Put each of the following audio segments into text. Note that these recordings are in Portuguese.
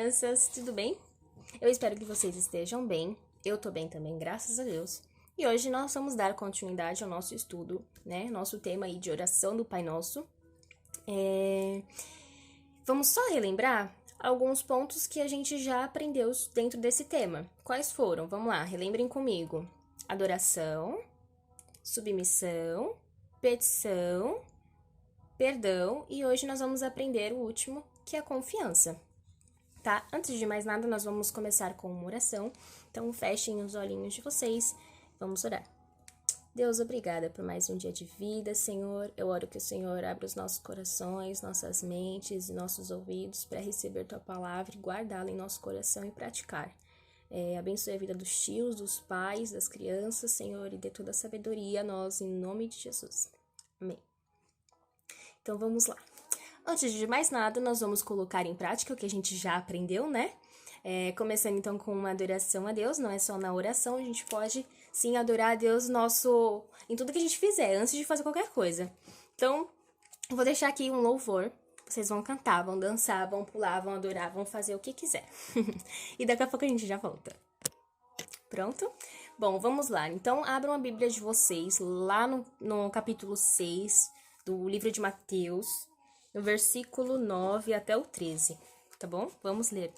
crianças, tudo bem? Eu espero que vocês estejam bem. Eu tô bem também, graças a Deus. E hoje nós vamos dar continuidade ao nosso estudo, né? Nosso tema aí de oração do Pai Nosso. Vamos só relembrar alguns pontos que a gente já aprendeu dentro desse tema. Quais foram? Vamos lá, relembrem comigo. Adoração, submissão, petição, perdão e hoje nós vamos aprender o último, que é a confiança. Tá? Antes de mais nada, nós vamos começar com uma oração. Então, fechem os olhinhos de vocês. Vamos orar. Deus, obrigada por mais um dia de vida, Senhor. Eu oro que o Senhor abra os nossos corações, nossas mentes e nossos ouvidos para receber Tua palavra e guardá-la em nosso coração e praticar. Abençoe a vida dos tios, dos pais, das crianças, Senhor, e dê toda a sabedoria a nós, em nome de Jesus. Amém. Então, vamos lá. Antes de mais nada, nós vamos colocar em prática o que a gente já aprendeu, né? Começando então com uma adoração a Deus, não é só na oração, a gente pode sim adorar a Deus em tudo que a gente fizer, antes de fazer qualquer coisa. Então, eu vou deixar aqui um louvor, vocês vão cantar, vão dançar, vão pular, vão adorar, vão fazer o que quiser. E daqui a pouco a gente já volta. Pronto? Bom, vamos lá. Então, abram a Bíblia de vocês lá no capítulo 6 do livro de Mateus, no versículo 9 até o 13, tá bom? Vamos ler.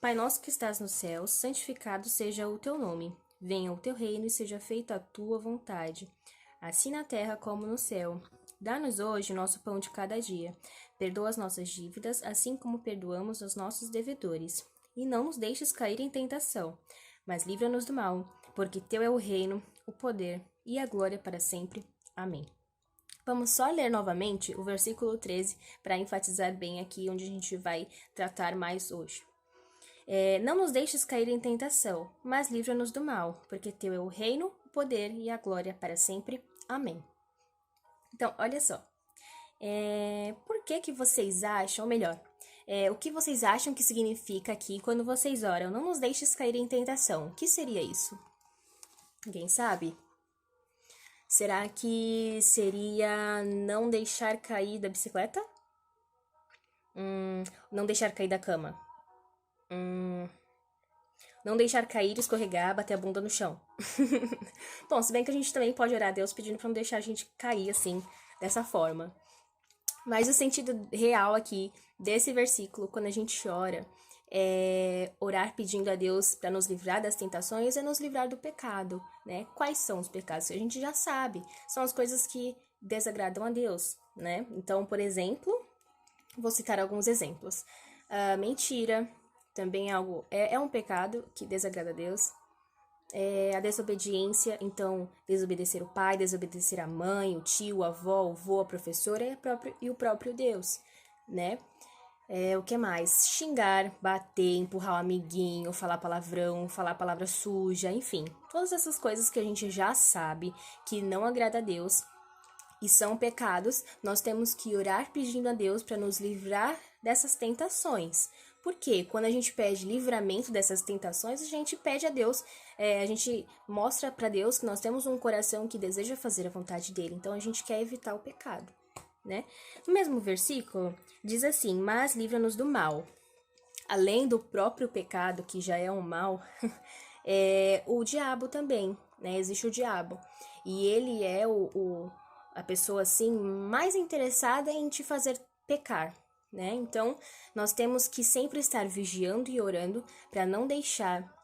Pai nosso que estás no céu, santificado seja o teu nome. Venha o teu reino e seja feita a tua vontade, assim na terra como no céu. Dá-nos hoje o nosso pão de cada dia. Perdoa as nossas dívidas, assim como perdoamos aos nossos devedores. E não nos deixes cair em tentação, mas livra-nos do mal, porque teu é o reino, o poder e a glória para sempre. Amém. Vamos só ler novamente o versículo 13 para enfatizar bem aqui onde a gente vai tratar mais hoje. Não nos deixes cair em tentação, mas livra-nos do mal, porque teu é o reino, o poder e a glória para sempre. Amém. Então, olha só. Por que vocês acham, ou melhor, o que vocês acham que significa aqui quando vocês oram? Não nos deixes cair em tentação. O que seria isso? Alguém sabe? Será que seria não deixar cair da bicicleta? Não deixar cair da cama? Não deixar cair, escorregar, bater a bunda no chão. Bom, se bem que a gente também pode orar a Deus pedindo para não deixar a gente cair assim, dessa forma. Mas o sentido real aqui desse versículo, quando a gente ora, orar pedindo a Deus para nos livrar das tentações, é nos livrar do pecado, né? Quais são os pecados? A gente já sabe, são as coisas que desagradam a Deus, né? Então, por exemplo, vou citar alguns exemplos. Mentira também é um pecado que desagrada a Deus. A desobediência, então, desobedecer o pai, desobedecer a mãe, o tio, a avó, o avô, a professora e o próprio Deus, né? O que mais? Xingar, bater, empurrar o amiguinho, falar palavrão, falar palavra suja, enfim. Todas essas coisas que a gente já sabe que não agrada a Deus e são pecados, nós temos que orar pedindo a Deus para nos livrar dessas tentações. Porque quando a gente pede livramento dessas tentações, a gente pede a Deus, a gente mostra para Deus que nós temos um coração que deseja fazer a vontade dele. Então a gente quer evitar o pecado, né? No mesmo versículo, diz assim: mas livra-nos do mal. Além do próprio pecado, que já é um mal, o diabo também, né? Existe o diabo. E ele é a pessoa, assim, mais interessada em te fazer pecar, né? Então, nós temos que sempre estar vigiando e orando para não deixar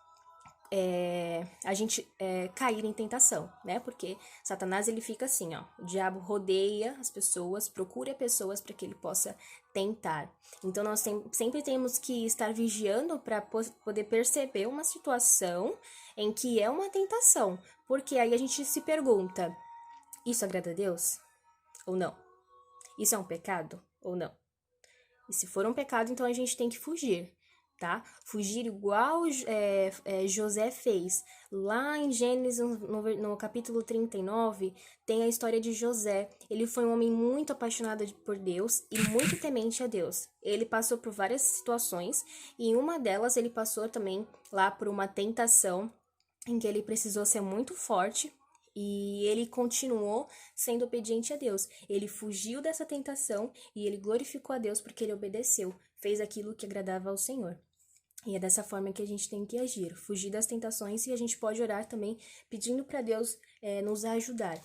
a gente cair em tentação, né? Porque Satanás, ele fica assim, ó. O diabo rodeia as pessoas, procura pessoas para que ele possa tentar. Então, nós sempre temos que estar vigiando para poder perceber uma situação em que é uma tentação. Porque aí a gente se pergunta, isso agrada a Deus ou não? Isso é um pecado ou não? E se for um pecado, então a gente tem que fugir, tá? Fugir igual José fez. Lá em Gênesis, no capítulo 39, tem a história de José. Ele foi um homem muito apaixonado por Deus e muito temente a Deus. Ele passou por várias situações e em uma delas ele passou também lá por uma tentação em que ele precisou ser muito forte. E ele continuou sendo obediente a Deus. Ele fugiu dessa tentação e ele glorificou a Deus porque ele obedeceu, fez aquilo que agradava ao Senhor. E é dessa forma que a gente tem que agir, fugir das tentações, e a gente pode orar também pedindo para Deus nos ajudar.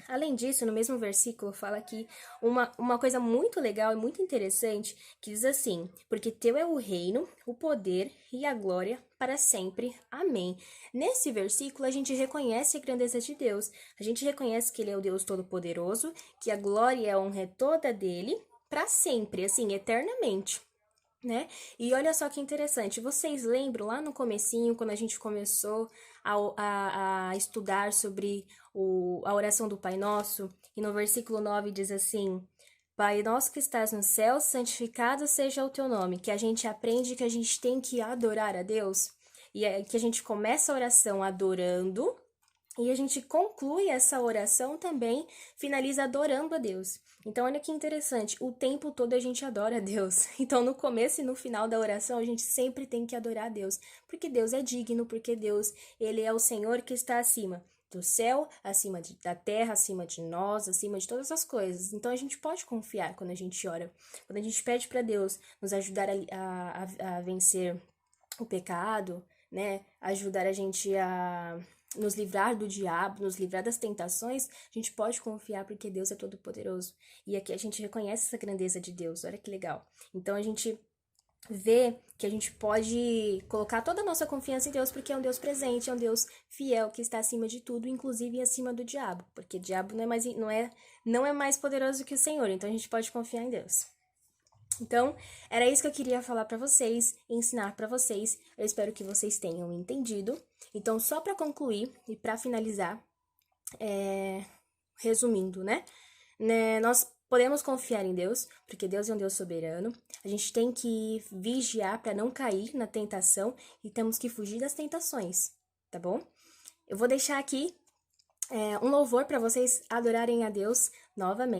Além disso, no mesmo versículo fala aqui uma coisa muito legal e muito interessante, que diz assim: porque teu é o reino, o poder e a glória para sempre. Amém. Nesse versículo, a gente reconhece a grandeza de Deus, a gente reconhece que Ele é o Deus Todo-Poderoso, que a glória e a honra é toda dele, para sempre, assim, eternamente. Né? E olha só que interessante, vocês lembram lá no comecinho, quando a gente começou a estudar sobre a oração do Pai Nosso, e no versículo 9 diz assim: Pai nosso que estás no céu, santificado seja o teu nome, que a gente aprende que a gente tem que adorar a Deus, e é que a gente começa a oração adorando, e a gente conclui essa oração também, finaliza adorando a Deus. Então, olha que interessante, o tempo todo a gente adora a Deus. Então, no começo e no final da oração, a gente sempre tem que adorar a Deus, porque Deus é digno, porque Deus, Ele é o Senhor que está acima do céu, acima da terra, acima de nós, acima de todas as coisas. Então, a gente pode confiar quando a gente ora, quando a gente pede para Deus nos ajudar a vencer o pecado, né? Ajudar a gente a nos livrar do diabo, nos livrar das tentações, a gente pode confiar porque Deus é todo-poderoso. E aqui a gente reconhece essa grandeza de Deus, olha que legal. Então a gente vê que a gente pode colocar toda a nossa confiança em Deus porque é um Deus presente, é um Deus fiel que está acima de tudo, inclusive acima do diabo, porque o diabo não é mais poderoso que o Senhor, então a gente pode confiar em Deus. Então, era isso que eu queria falar para vocês, ensinar para vocês. Eu espero que vocês tenham entendido. Então, só para concluir e para finalizar, resumindo, né? Nós podemos confiar em Deus, porque Deus é um Deus soberano. A gente tem que vigiar para não cair na tentação e temos que fugir das tentações, tá bom? Eu vou deixar aqui um louvor para vocês adorarem a Deus novamente.